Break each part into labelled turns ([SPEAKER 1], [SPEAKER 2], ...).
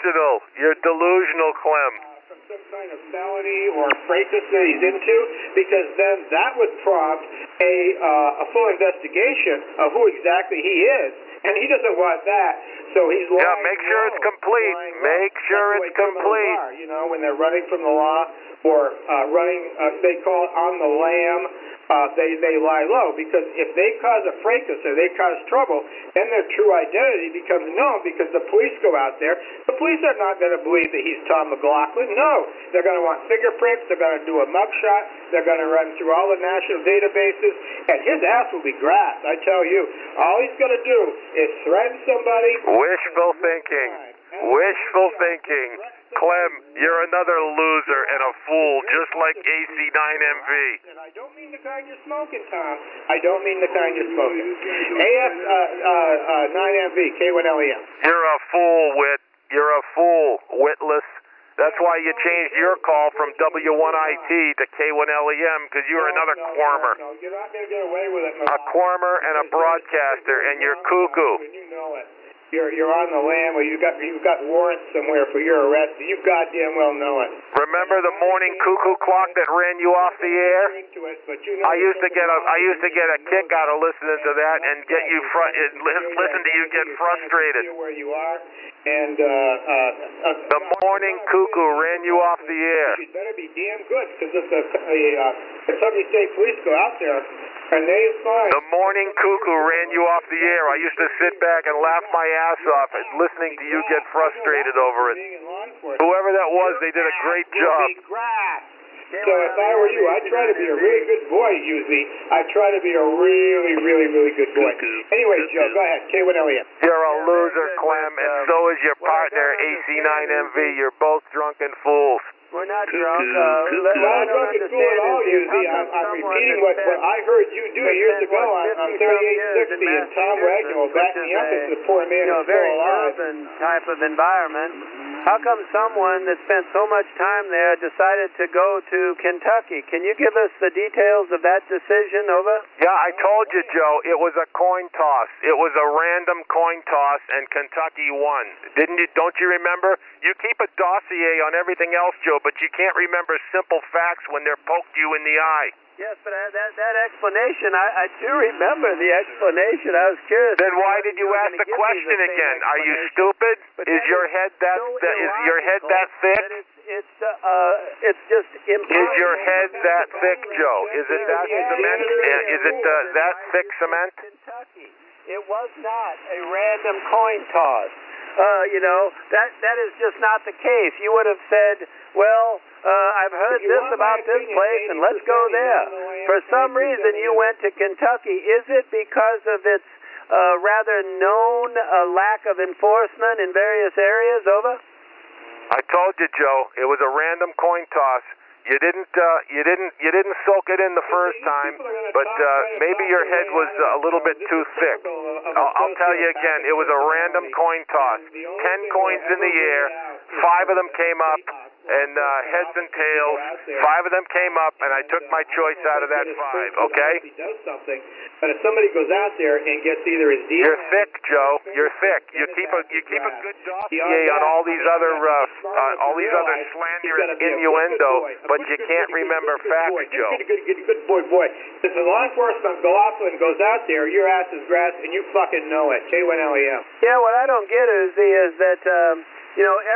[SPEAKER 1] delusional. You're delusional, Clem.
[SPEAKER 2] From some kind of felony or fracas that he's into, because then that would prompt a full investigation of who exactly he is, and he doesn't want that. So he's lying.
[SPEAKER 1] Yeah, make sure it's complete. Make sure it's complete.
[SPEAKER 2] You know, when they're running from the law or running, they call it on the lam. They lie low, because if they cause a fracas or they cause trouble, then their true identity becomes known, because the police go out there. The police are not going to believe that he's Tom McLaughlin. No, they're going to want fingerprints. They're going to do a mugshot. They're going to run through all the national databases, and his ass will be grassed. I tell you, all he's going to do is threaten somebody.
[SPEAKER 1] Wishful thinking. Wishful thinking. Clem, you're another loser and a fool, just like AC9MV.
[SPEAKER 2] And I don't mean the kind you're smoking, Tom. I don't mean the kind you're smoking. AF9MV, K1LEM.
[SPEAKER 1] You're a fool, Whit. You're a fool, Witless. That's why you changed your call from W1IT to K1LEM, because you're another quormer.
[SPEAKER 2] No, you're not going to get away with it.
[SPEAKER 1] A quormer and a broadcaster, and you're cuckoo.
[SPEAKER 2] And you know it. You're on the lam, or you've got warrants somewhere for your arrest. You goddamn well know it.
[SPEAKER 1] Remember the morning cuckoo clock that ran you off the air? I used to get a kick out of listening to that and get you listen to you get frustrated.
[SPEAKER 2] Where you are, and
[SPEAKER 1] the morning cuckoo ran you off the air.
[SPEAKER 2] You better be damn good, because if the Kentucky State Police go out there and they find
[SPEAKER 1] the morning cuckoo ran you off the air, I used to sit back and laugh my ass off at listening to you get frustrated over it. Whoever that was, they did a great job.
[SPEAKER 2] So if I were you, I'd try to be a really good boy, usually. I'd try to be a really, really, really good boy. Anyway, Joe, go ahead. K1LEM.
[SPEAKER 1] You're a loser, Clem, and so is your partner, AC9MV. You're both drunken fools.
[SPEAKER 3] We're not drunk.
[SPEAKER 2] Not drunk and fool at all, usually. I'm repeating what I heard you do years ago on 3860, and Tom Ragnall backed me up as the poor man who's still alive.
[SPEAKER 3] Very urban type of environment. How come someone that spent so much time there decided to go to Kentucky? Can you give us the details of that decision, over?
[SPEAKER 1] Yeah, I told you, Joe, it was a coin toss. It was a random coin toss, and Kentucky won. Don't you remember? You keep a dossier on everything else, Joe, but you can't remember simple facts when they're poked you in the eye.
[SPEAKER 3] Yes, but that explanation, I do remember the explanation. I was curious.
[SPEAKER 1] Then why did you ask the question again? Are you stupid? Is your head that thick?
[SPEAKER 3] It's just impossible.
[SPEAKER 1] Is your head that thick, Joe? Is it that cement? Is it that thick cement?
[SPEAKER 3] Kentucky. It was not a random coin toss. That is just not the case. You would have said, well, I've heard this about this place, and let's go there. For some reason, you went to Kentucky. Is it because of its rather known lack of enforcement in various areas, over?
[SPEAKER 1] I told you, Joe, it was a random coin toss. You didn't soak it in the first time, but maybe your head was a little bit too thick. I'll tell you again, it was a random coin toss. 10 coins in the air, 5 of them came up, and heads and tails, 5 of them came up, and I took my choice out of that 5, okay?
[SPEAKER 2] He does something, but if somebody goes out there and gets either his DNA...
[SPEAKER 1] You're thick, Joe. You're thick. You keep a good dossier on all these other slanderous innuendo, but you can't remember facts, Joe.
[SPEAKER 2] Good boy. If the law enforcement McLaughlin goes out there, your ass is grass, and you fucking know it. K1LEM.
[SPEAKER 3] Yeah, what I don't get is that...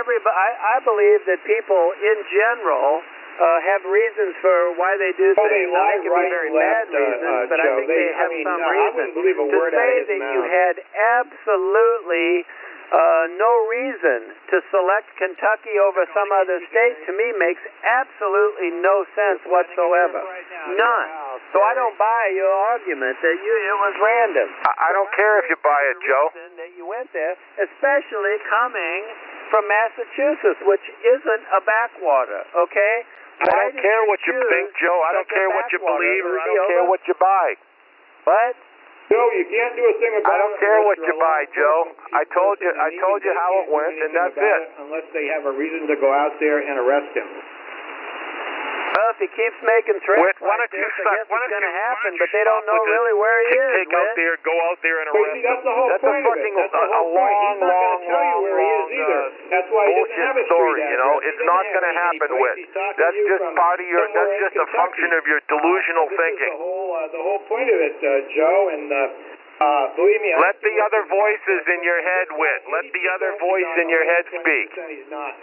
[SPEAKER 3] everybody. I believe that people in general have reasons for why they do things.
[SPEAKER 2] They lie,
[SPEAKER 3] can be very bad reasons, but
[SPEAKER 2] Joe,
[SPEAKER 3] I think they have some reason.
[SPEAKER 2] To
[SPEAKER 3] say that you had absolutely no reason to select Kentucky over some other state, to me, makes absolutely no sense whatsoever. None. So I don't buy your argument that it was random.
[SPEAKER 1] I don't care if you buy it, Joe.
[SPEAKER 3] That you went there, especially coming from Massachusetts, which isn't a backwater, okay?
[SPEAKER 1] I don't care what you think, Joe. I don't care what you believe, or I don't care what you buy.
[SPEAKER 3] What?
[SPEAKER 2] Joe, you can't do a thing about it.
[SPEAKER 1] I don't care what you buy, Joe. I told you how it went, and that's it.
[SPEAKER 2] Unless they have a reason to go out there and arrest him.
[SPEAKER 3] Well, if he keeps making threats
[SPEAKER 1] Whit, why
[SPEAKER 3] like
[SPEAKER 1] don't you
[SPEAKER 3] this, I
[SPEAKER 1] stop?
[SPEAKER 3] guess
[SPEAKER 1] Why
[SPEAKER 3] it's
[SPEAKER 1] don't
[SPEAKER 3] going to
[SPEAKER 1] you-
[SPEAKER 3] happen,
[SPEAKER 1] why don't
[SPEAKER 3] but
[SPEAKER 1] you
[SPEAKER 3] they don't
[SPEAKER 1] stop
[SPEAKER 3] know
[SPEAKER 1] with
[SPEAKER 3] really where he is,
[SPEAKER 1] Take out
[SPEAKER 3] Whit.
[SPEAKER 1] there, go out there and
[SPEAKER 2] But
[SPEAKER 1] arrest
[SPEAKER 2] see, that's the
[SPEAKER 1] him.
[SPEAKER 2] whole
[SPEAKER 1] That's
[SPEAKER 2] point
[SPEAKER 1] a
[SPEAKER 2] of it.
[SPEAKER 1] fucking
[SPEAKER 2] That's the whole point. He's not going to tell you where he is either. That's why he doesn't have a street
[SPEAKER 1] story, you know.
[SPEAKER 2] address. He
[SPEAKER 1] It's
[SPEAKER 2] doesn't
[SPEAKER 1] not
[SPEAKER 2] have
[SPEAKER 1] going to
[SPEAKER 2] any
[SPEAKER 1] happen,
[SPEAKER 2] place.
[SPEAKER 1] Whit.
[SPEAKER 2] He's talking
[SPEAKER 1] That's
[SPEAKER 2] to you
[SPEAKER 1] just
[SPEAKER 2] from
[SPEAKER 1] part of your.
[SPEAKER 2] somewhere
[SPEAKER 1] That's
[SPEAKER 2] in
[SPEAKER 1] just a
[SPEAKER 2] Kentucky.
[SPEAKER 1] function of your delusional
[SPEAKER 2] This
[SPEAKER 1] thinking.
[SPEAKER 2] is the whole point of it, Joe. And believe me,
[SPEAKER 1] Let the other voices in your head, Whit. Let the other voice in your head speak.
[SPEAKER 2] He's not.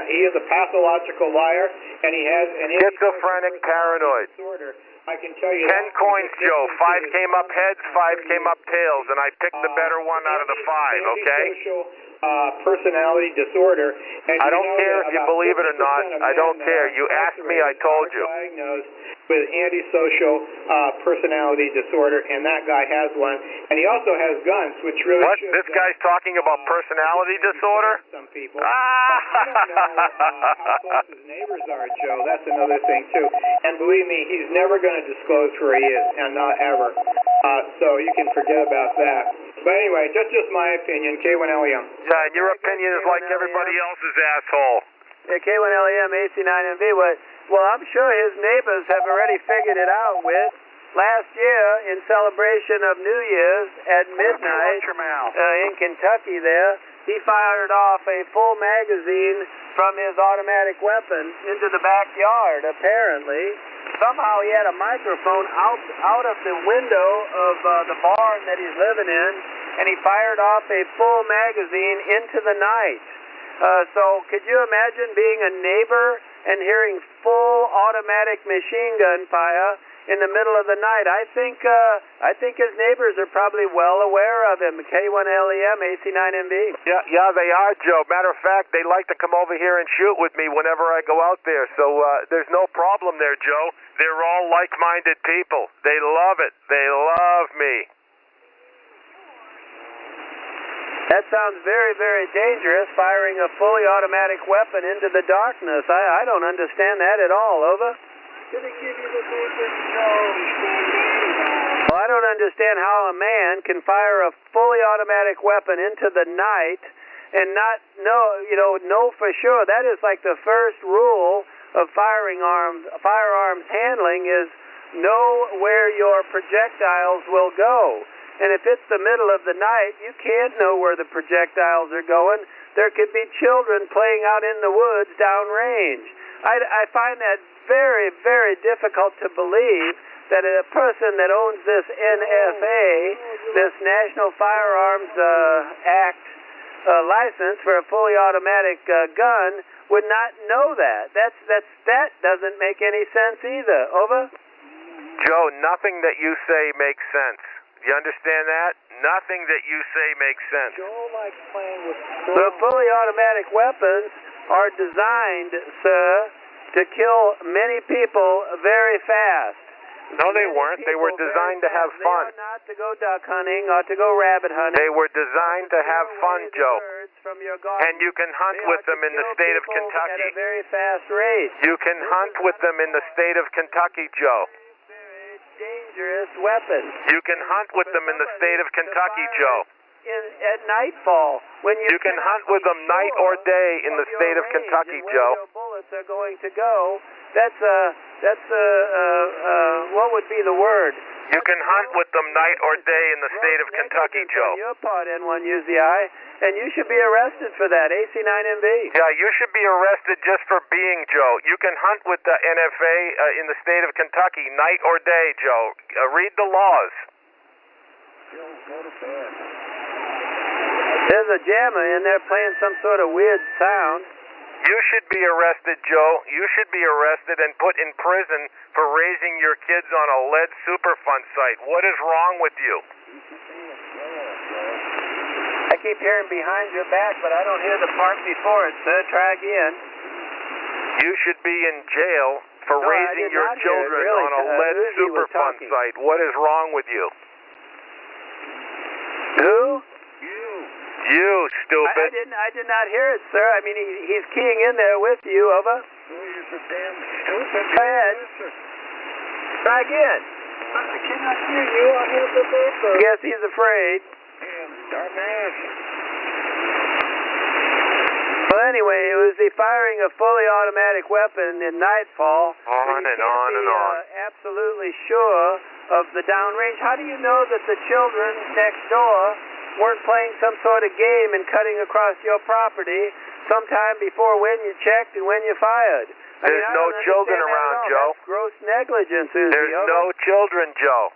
[SPEAKER 2] He is a pathological liar, and he has an
[SPEAKER 1] Schizophrenic, paranoid.
[SPEAKER 2] disorder. I can tell you
[SPEAKER 1] 10 coins, Joe. 5 came up heads, 5 came up tails, and I picked the better one out of the 5, okay?
[SPEAKER 2] Antisocial personality disorder. And
[SPEAKER 1] I don't care if you believe it or not. I don't care. You asked me, I told you.
[SPEAKER 2] Diagnosed with antisocial personality disorder, and that guy has one. And he also has guns, which really
[SPEAKER 1] What?
[SPEAKER 2] should...
[SPEAKER 1] This guy's talking about personality disorder?
[SPEAKER 2] Some people. I don't know how close his neighbors are, Joe. That's another thing, too. And believe me, he's never going to disclose where he is, and not ever. So you can forget about that. But anyway, just my opinion, K1LEM.
[SPEAKER 1] Yeah, and your opinion is like everybody else's, asshole.
[SPEAKER 3] Yeah, K1LEM, AC9MV. Well, I'm sure his neighbors have already figured it out, Whit. Last year, in celebration of New Year's at midnight in Kentucky there, he fired off a full magazine from his automatic weapon into the backyard, apparently. Somehow he had a microphone out of the window of the barn that he's living in, and he fired off a full magazine into the night. So could you imagine being a neighbor and hearing full automatic machine gun fire in the middle of the night? I think his neighbors are probably well aware of him. K1LEM, AC9MV.
[SPEAKER 1] Yeah, they are, Joe. Matter of fact, they like to come over here and shoot with me whenever I go out there. So there's no problem there, Joe. They're all like-minded people. They love it. They love me.
[SPEAKER 3] That sounds very, very dangerous, firing a fully automatic weapon into the darkness. I don't understand that at all. Over.
[SPEAKER 4] Did it give you the basic, Joe?
[SPEAKER 3] Well, I don't understand how a man can fire a fully automatic weapon into the night and not know for sure. That is like the first rule of firearms handling is know where your projectiles will go. And if it's the middle of the night, you can't know where the projectiles are going. There could be children playing out in the woods downrange. I find that very, very difficult to believe that a person that owns this NFA, this National Firearms Act license for a fully automatic gun, would not know that. That doesn't make any sense either. Over?
[SPEAKER 1] Joe, nothing that you say makes sense. You understand that? Nothing that you say makes sense.
[SPEAKER 4] Joe likes playing with...
[SPEAKER 3] The fully automatic weapons are designed, sir, to kill many people very fast.
[SPEAKER 1] No, they weren't. They were designed to have fun.
[SPEAKER 3] They are not to go duck hunting or to go rabbit hunting.
[SPEAKER 1] They were designed to have fun, Joe.
[SPEAKER 3] From your garden.
[SPEAKER 1] And you can hunt with them in the state of Kentucky.
[SPEAKER 3] At a very fast rate.
[SPEAKER 1] You can hunt with them in the state of Kentucky, Joe.
[SPEAKER 3] Dangerous weapon.
[SPEAKER 1] You can hunt with them in the state of Kentucky, Joe.
[SPEAKER 3] At nightfall, when
[SPEAKER 1] you can hunt with them night or day in the state of Kentucky, Joe.
[SPEAKER 3] Where your bullets are going to go. That's what would be the word?
[SPEAKER 1] You can hunt with them night or day in the state of Kentucky, Joe.
[SPEAKER 3] On your part, N1 use the eye, and you should be arrested for that. AC9MV.
[SPEAKER 1] Yeah, you should be arrested just for being Joe. You can hunt with the NFA in the state of Kentucky night or day, Joe. Read the laws.
[SPEAKER 4] Go to bed.
[SPEAKER 3] There's a jammer in there playing some sort of weird sound.
[SPEAKER 1] You should be arrested, Joe. You should be arrested and put in prison for raising your kids on a lead Superfund site. What is wrong with you?
[SPEAKER 3] I keep hearing behind your back, but I don't hear the part before it, sir. Try again.
[SPEAKER 1] You should be in jail for raising your children on a lead Superfund site. What is wrong with you?
[SPEAKER 3] Who?
[SPEAKER 1] You, stupid.
[SPEAKER 3] I did not hear it, sir. I mean, he's keying in there with you, over.
[SPEAKER 4] You're so damn stupid.
[SPEAKER 3] Go ahead. Try again.
[SPEAKER 4] I cannot hear you. I hear the paper.
[SPEAKER 3] Guess he's afraid.
[SPEAKER 4] Damn dumbass.
[SPEAKER 3] Well, anyway, it was the firing of fully automatic weapon in nightfall.
[SPEAKER 1] On and on and on.
[SPEAKER 3] Absolutely sure of the downrange. How do you know that the children next door weren't playing some sort of game and cutting across your property sometime before when you checked and when you fired?
[SPEAKER 1] There's no children around, Joe.
[SPEAKER 3] That's gross negligence, Uzi.
[SPEAKER 1] There's no children, Joe.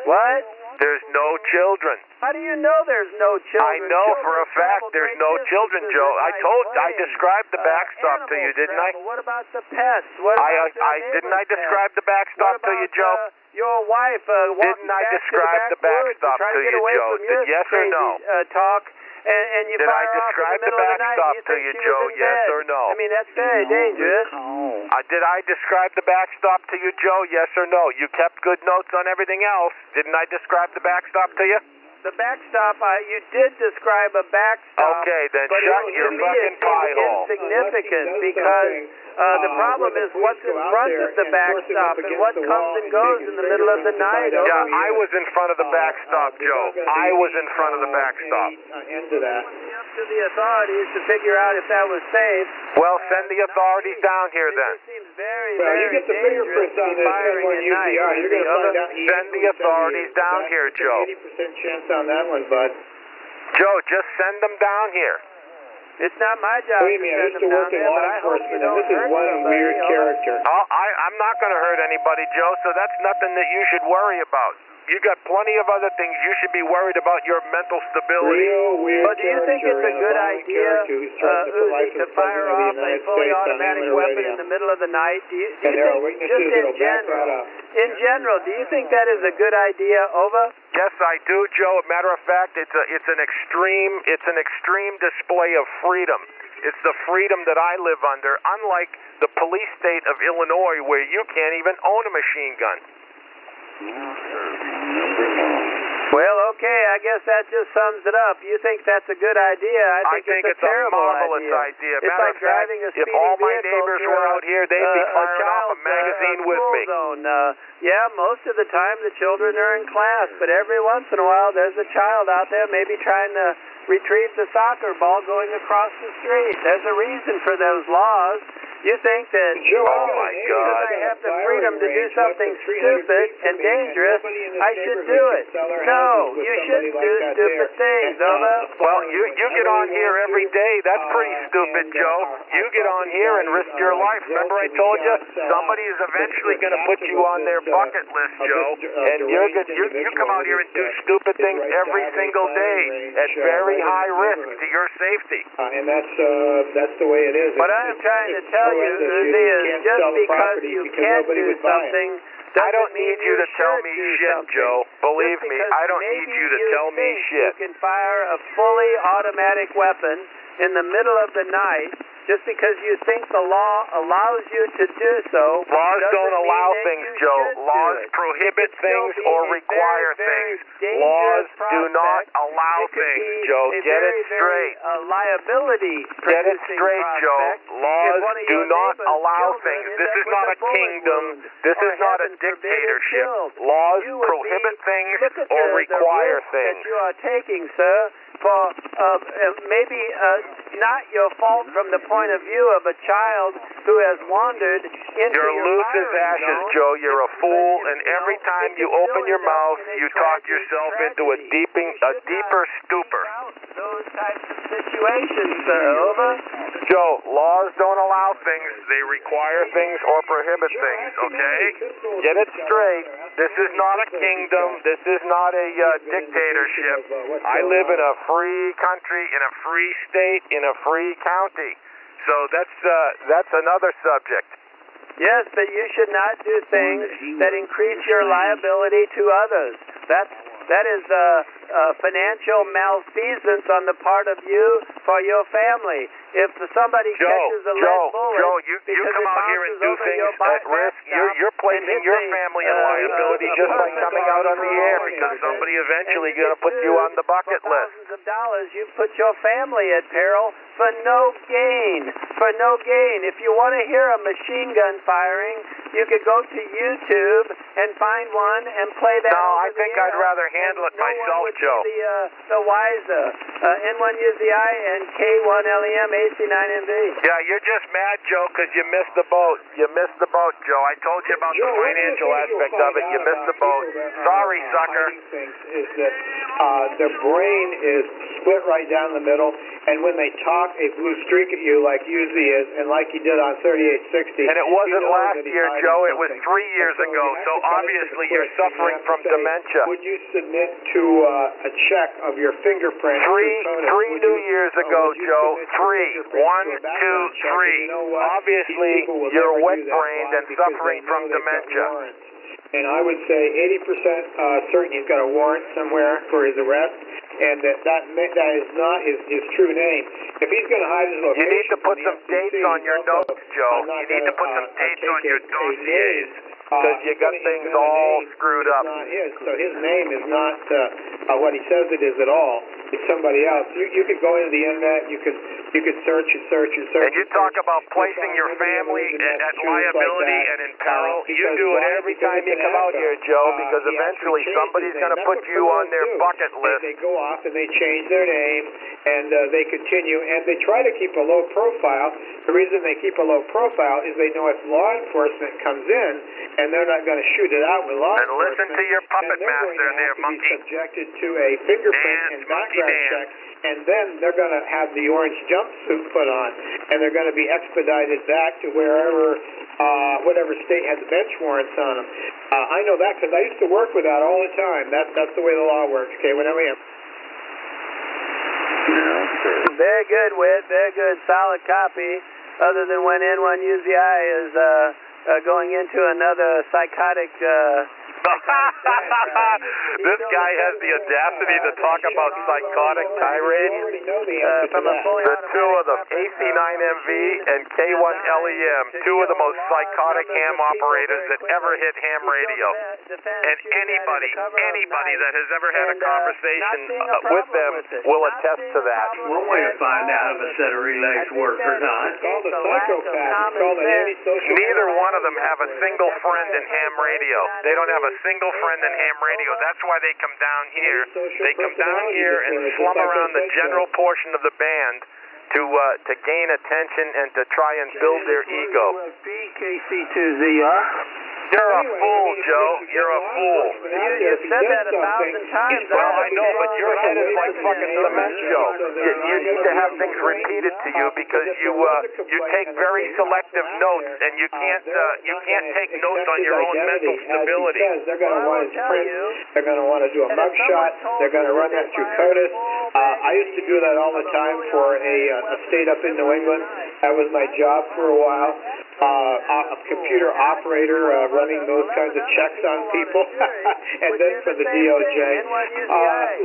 [SPEAKER 3] What?
[SPEAKER 1] There's no children.
[SPEAKER 3] How do you know there's no children?
[SPEAKER 1] I know for a fact there's no children, Joe. I described the backstop to you, didn't I?
[SPEAKER 3] What about the pets? What about
[SPEAKER 1] didn't I describe the backstop to you, Joe?
[SPEAKER 3] Your wife
[SPEAKER 1] didn't I describe the backstop to you, Joe? Yes or no?
[SPEAKER 3] Talk. And you
[SPEAKER 1] Did I describe the backstop to you, Joe? Yes or no?
[SPEAKER 3] I mean, that's very dangerous.
[SPEAKER 1] Did I describe the backstop to you, Joe? Yes or no? You kept good notes on everything else. Didn't I describe the backstop to you?
[SPEAKER 3] The backstop, you did describe a backstop.
[SPEAKER 1] Okay, then
[SPEAKER 3] but
[SPEAKER 1] shut your fucking pie hole.
[SPEAKER 3] Insignificant because the problem is what's in front of the backstop and what comes and goes in the middle of the night.
[SPEAKER 1] Yeah, I was in front of the backstop, Joe. I was in front of the backstop.
[SPEAKER 2] Into that.
[SPEAKER 3] Up to the authorities to figure out if that was safe.
[SPEAKER 1] Well, send the authorities down here then.
[SPEAKER 3] It seems very,
[SPEAKER 2] Well,
[SPEAKER 3] very
[SPEAKER 2] you get the fingerprints on this
[SPEAKER 3] firing
[SPEAKER 2] one
[SPEAKER 3] at night.
[SPEAKER 2] UPI. You're going to find out.
[SPEAKER 1] Send the authorities down here, Joe.
[SPEAKER 2] 80% chance on that one, bud.
[SPEAKER 1] Joe, just send them down here.
[SPEAKER 3] It's not my job.
[SPEAKER 2] Believe me, I used to work in law enforcement, and this is one weird character.
[SPEAKER 1] I'm not going to hurt anybody, Joe, so that's nothing that you should worry about. You got plenty of other things you should be worried about your mental stability.
[SPEAKER 2] Real weird.
[SPEAKER 3] But do you think it's a good idea, Uzi, to fire off a fully automatic weapon in the middle of the night? Do you think, just in general, do you think that is a good idea? Over?
[SPEAKER 1] Yes, I do, Joe. Matter of fact, it's an extreme display of freedom. It's the freedom that I live under, unlike the police state of Illinois, where you can't even own a machine gun.
[SPEAKER 3] Well, okay, I guess that just sums it up. You think that's a good idea? I think it's a terrible
[SPEAKER 1] marvelous idea.
[SPEAKER 3] It's like driving a speeding
[SPEAKER 1] if all my
[SPEAKER 3] vehicle
[SPEAKER 1] neighbors were out here, they'd be firing off a magazine with me.
[SPEAKER 3] Zone. Yeah, most of the time the children are in class, but every once in a while there's a child out there maybe trying to retrieve the soccer ball going across the street. There's a reason for those laws. You think that,
[SPEAKER 1] oh my God,
[SPEAKER 3] because I have the freedom to do something stupid and dangerous, I should do it. No, you shouldn't do stupid things, Oma.
[SPEAKER 1] Well, you get on here every day. That's pretty stupid, Joe. You get on here and risk your life. Remember I told you, somebody is eventually going to put you on their bucket list, Joe, and you come out here and do stupid things every single day at very high risk to your safety.
[SPEAKER 2] And that's the way it is.
[SPEAKER 3] What I'm trying to tell you, Uzi, is just because you can't do something,
[SPEAKER 1] I don't need you to tell me shit, Joe. Believe me, I don't need you to tell me shit.
[SPEAKER 3] You can fire a fully automatic weapon in the middle of the night just because you think the law allows you to do so.
[SPEAKER 1] Laws don't allow things, Joe. Laws prohibit things or require things. Laws do not allow things, Joe. Get it straight.
[SPEAKER 3] Liability.
[SPEAKER 1] Get it straight, Joe. Laws do not allow things. This is not a kingdom. This is not a dictatorship. Laws prohibit things or require things.
[SPEAKER 3] That you are taking, sir, for maybe not your fault from the point of view of a child who has wandered into
[SPEAKER 1] You're loose as ashes, Joe. You're a fool, and every time you open your mouth, you talk yourself into a deeper stupor.
[SPEAKER 3] Those types of situations, sir. Over.
[SPEAKER 1] Joe, laws don't allow things. They require things or prohibit things, okay? Get it straight. This is not a kingdom. This is not a dictatorship. I live in a free country, in a free state, in a free county. So that's another subject.
[SPEAKER 3] Yes, but you should not do things that increase your liability to others. That is financial malfeasance on the part of you for your family. If somebody catches a lead bullet,
[SPEAKER 1] Joe, you come out here and do things at risk. You're placing your family in liability just by coming out on the air because somebody eventually going to put you on the bucket list.
[SPEAKER 3] Thousands of dollars, you put your family at peril for no gain. For no gain. If you want to hear a machine gun firing, you could go to YouTube and find one and play that.
[SPEAKER 1] No, I
[SPEAKER 3] over
[SPEAKER 1] think
[SPEAKER 3] the
[SPEAKER 1] I'd
[SPEAKER 3] air.
[SPEAKER 1] rather handle it
[SPEAKER 3] No one
[SPEAKER 1] myself,
[SPEAKER 3] would
[SPEAKER 1] Joe.
[SPEAKER 3] be the wiser. N1UZI and K1LEM AC9MV.
[SPEAKER 1] Yeah, you're just mad, Joe, because you missed the boat. You missed the boat, Joe. I told you about the financial aspect of it. You missed the boat. Sorry, sucker.
[SPEAKER 2] Things is that their brain is split right down the middle, and when they talk, a blue streak at you like Uzi is, and like he did on 3860.
[SPEAKER 1] And it wasn't last year, Joe. It was 3 years
[SPEAKER 2] And so
[SPEAKER 1] ago.
[SPEAKER 2] you have
[SPEAKER 1] So
[SPEAKER 2] to cut it to
[SPEAKER 1] obviously
[SPEAKER 2] the
[SPEAKER 1] you're
[SPEAKER 2] quick, and you
[SPEAKER 1] suffering
[SPEAKER 2] have to
[SPEAKER 1] from
[SPEAKER 2] say,
[SPEAKER 1] dementia.
[SPEAKER 2] Would you submit to a check of your fingerprint?
[SPEAKER 1] Three New Years ago, Joe. 3. 1, 2, 3. Obviously, you're wet-brained and suffering from dementia.
[SPEAKER 2] And I would say 80% certain he's got a warrant somewhere for his arrest, and that is not his true name. If he's going to hide his location,
[SPEAKER 1] You need to put
[SPEAKER 2] from the
[SPEAKER 1] some
[SPEAKER 2] FCC,
[SPEAKER 1] dates on your
[SPEAKER 2] also,
[SPEAKER 1] notes, Joe.
[SPEAKER 2] I'm not
[SPEAKER 1] You need to put some
[SPEAKER 2] gonna,
[SPEAKER 1] dates
[SPEAKER 2] take
[SPEAKER 1] on your
[SPEAKER 2] a
[SPEAKER 1] dossiers.
[SPEAKER 2] name.
[SPEAKER 1] Because you got things all screwed up.
[SPEAKER 2] Not his, so his name is not what he says it is at all. It's somebody else. You could go into the internet. You could search and search and search.
[SPEAKER 1] And you talk about placing your family at liability and in peril. You do it every time you come out here, Joe, because eventually somebody's going to put you on their bucket list.
[SPEAKER 2] They go off and they change their name, and they continue, and they try to keep a low profile. The reason they keep a low profile is they know if law enforcement comes in, and they're not going to shoot it out with law
[SPEAKER 1] And
[SPEAKER 2] enforcement.
[SPEAKER 1] listen to your puppet
[SPEAKER 2] then they're
[SPEAKER 1] master
[SPEAKER 2] going to
[SPEAKER 1] there,
[SPEAKER 2] have to
[SPEAKER 1] monkey.
[SPEAKER 2] be subjected to a fingerprint
[SPEAKER 1] Dance,
[SPEAKER 2] and
[SPEAKER 1] monkey
[SPEAKER 2] background
[SPEAKER 1] dance.
[SPEAKER 2] check, and then they're going to have the orange jumpsuit put on, and they're going to be expedited back to wherever, whatever state had the bench warrants on them. I know that because I used to work with that all the time. That's the way the law works. Okay, whenever you.
[SPEAKER 3] Very good, Whit. Very good. Solid copy. Other than when N1UZI is going into another psychotic.
[SPEAKER 1] This guy has the audacity to talk about psychotic tirades.
[SPEAKER 3] From a fully
[SPEAKER 1] The two of them, AC9MV and K1LEM, two of the most psychotic ham operators that ever hit ham radio. And anybody that has ever had a conversation with them will attest to that.
[SPEAKER 5] One way to find out if a set of relays work or not.
[SPEAKER 2] It's called a psychopath. It's called an antisocial.
[SPEAKER 1] Neither one of them have a single friend in ham radio. They don't have a single friend in ham radio. That's why they come down here. They come down here and slum around the general portion of the band to gain attention and to try and build their ego.
[SPEAKER 5] KC2ZR.
[SPEAKER 1] You're a fool, Joe. You're a fool.
[SPEAKER 3] You said that 1,000 times.
[SPEAKER 1] Well, I know, but your head is like fucking cement, Joe. You need to have things repeated to you because you take very selective notes, and you can't take notes on your own mental stability.
[SPEAKER 2] They're going to want his print. They're going to want to do a mugshot. They're going to run that through CODIS. I used to do that all the time for a state up in New England. That was my job for a while. A computer operator running those kinds of checks on people, and then for the DOJ.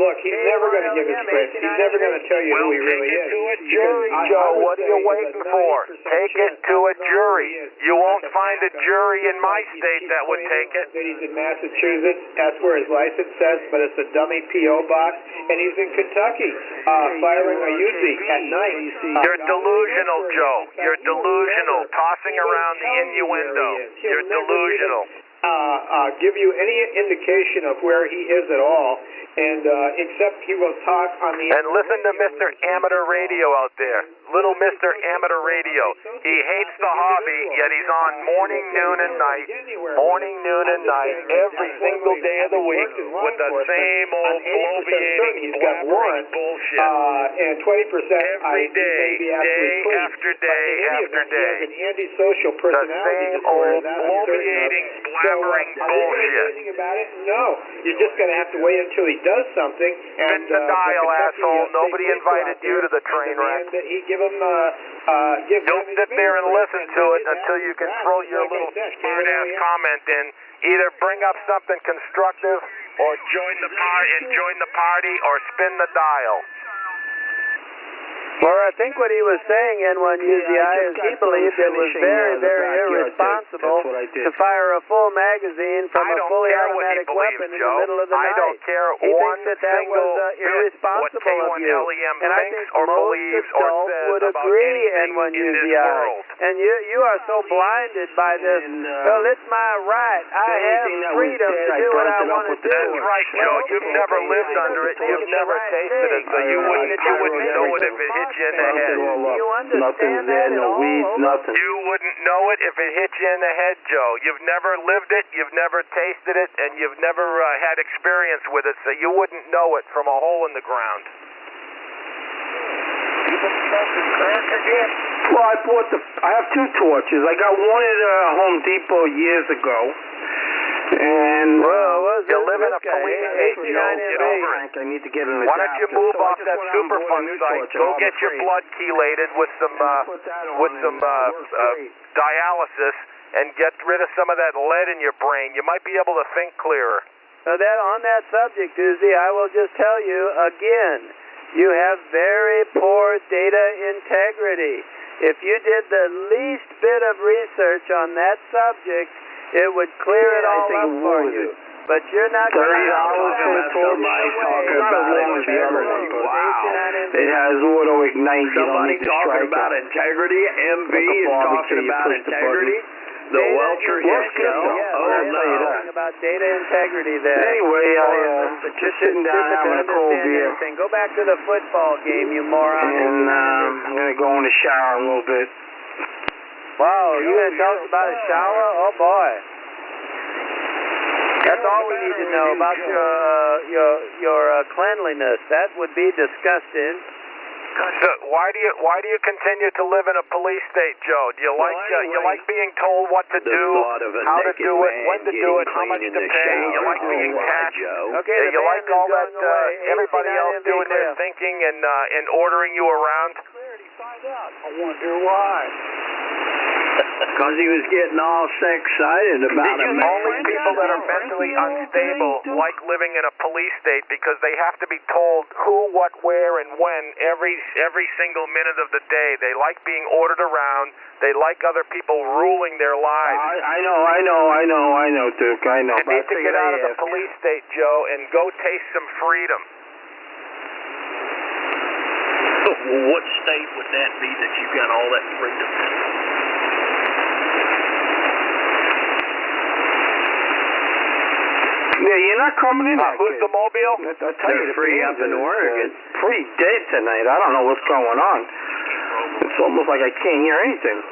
[SPEAKER 2] Look, he's never going to give his print. He's never going to tell you who he really is.
[SPEAKER 1] To a jury, Joe. What are you waiting for? Take it to a jury. You won't find a jury in my state that would take it.
[SPEAKER 2] That he's in Massachusetts. That's where his license says, but it's a dummy P.O. box. And he's in Kentucky, firing a Uzi at night.
[SPEAKER 1] You're delusional, Joe. You're delusional. Tossing around the innuendo. You're delusional.
[SPEAKER 2] Give you any indication of where he is at all, and except he will talk on the.
[SPEAKER 1] And listen to Mr. Amateur Radio out there. Little Mr. Amateur Radio. He hates the hobby, yet he's on morning, noon, and night. Morning, noon, and night, every single day of the week with the same old bloviating,
[SPEAKER 2] he's got warrants,
[SPEAKER 1] bullshit.
[SPEAKER 2] And 20%
[SPEAKER 1] every day, day after day after day.
[SPEAKER 2] He has an antisocial
[SPEAKER 1] The
[SPEAKER 2] personality
[SPEAKER 1] same
[SPEAKER 2] disorder.
[SPEAKER 1] old bloviating, blabbering
[SPEAKER 2] Are they
[SPEAKER 1] bullshit.
[SPEAKER 2] doing anything about it? No. You're just going to have to wait until he does something. And
[SPEAKER 1] Spin the dial, asshole. Nobody invited you to the train wreck.
[SPEAKER 2] He give him.
[SPEAKER 1] Don't sit there and listen to it until you can throw your little smart-ass comment in. Either bring up something constructive or join the party or spin the dial.
[SPEAKER 3] Well, I think what he was saying, N1UZI, is he believed it was very, very irresponsible to fire a full magazine from a fully automatic weapon in the middle of the night.
[SPEAKER 1] I don't care
[SPEAKER 3] he
[SPEAKER 1] one
[SPEAKER 3] thinks that
[SPEAKER 1] single
[SPEAKER 3] was
[SPEAKER 1] bit
[SPEAKER 3] irresponsible
[SPEAKER 1] what
[SPEAKER 3] of you.
[SPEAKER 1] K1LEM
[SPEAKER 3] And I
[SPEAKER 1] thinks
[SPEAKER 3] think
[SPEAKER 1] or
[SPEAKER 3] most
[SPEAKER 1] believes or
[SPEAKER 3] adults
[SPEAKER 1] says
[SPEAKER 3] would
[SPEAKER 1] about
[SPEAKER 3] agree,
[SPEAKER 1] anything in this
[SPEAKER 3] N1UZI.
[SPEAKER 1] world.
[SPEAKER 3] And you are so blinded by this. Well, it's my right. I have freedom to do what I want to do.
[SPEAKER 1] That's right, Joe. You've never lived under it. You've never tasted it, so you wouldn't know it if it hit you in the head.
[SPEAKER 3] You understand that at all?
[SPEAKER 1] You wouldn't know it if it hit you in the head, Joe. You've never lived it, you've never tasted it, and you've never had experience with it, so you wouldn't know it from a hole in the ground.
[SPEAKER 2] Well, I have two torches. I got one at Home Depot years ago. And
[SPEAKER 1] you live in a police state, Joe. Get over it.
[SPEAKER 2] I need to get an
[SPEAKER 1] Why don't you move off that Superfund site? Go get your blood chelated with some dialysis and get rid of some of that lead in your brain. You might be able to think clearer.
[SPEAKER 3] On that subject, Uzi, I will just tell you again, you have very poor data integrity. If you did the least bit of research on that subject, it would clear it all up for you. But you're not going to
[SPEAKER 2] $30 for the
[SPEAKER 5] somebody talking about integrity. Wow.
[SPEAKER 2] It has auto ignite.
[SPEAKER 5] Somebody talking about integrity. MV is talking about integrity. The Welcher hit show. Oh, no.
[SPEAKER 3] Talking about data integrity there.
[SPEAKER 2] Anyway, just sitting down having a cold beer.
[SPEAKER 3] Go back to the football game, you moron.
[SPEAKER 2] And I'm going to go in the shower a little bit.
[SPEAKER 3] Wow, you going to tell us about a shower? Oh, boy. That's all we need to know about your cleanliness. That would be disgusting.
[SPEAKER 1] So why do you continue to live in a police state, Joe? Do you like being told what to do, how to do it, when to do it, how much to pay? You like being taxed?
[SPEAKER 3] Okay,
[SPEAKER 1] you like all that everybody else doing their thinking and ordering you around?
[SPEAKER 4] I wonder why.
[SPEAKER 5] Because he was getting all excited about it.
[SPEAKER 1] Only people that are mentally unstable like living in a police state because they have to be told who, what, where, and when every single minute of the day. They like being ordered around. They like other people ruling their lives.
[SPEAKER 2] I know, Duke. I know.
[SPEAKER 1] You need to get out of the police state, Joe, and go taste some freedom.
[SPEAKER 5] What state would that be that you've got all that freedom?
[SPEAKER 2] Yeah, you're not coming in.
[SPEAKER 1] Who's the mobile?
[SPEAKER 5] They're free up in Oregon.
[SPEAKER 2] Pretty dead tonight. I don't know what's going on. It's almost like I can't hear anything.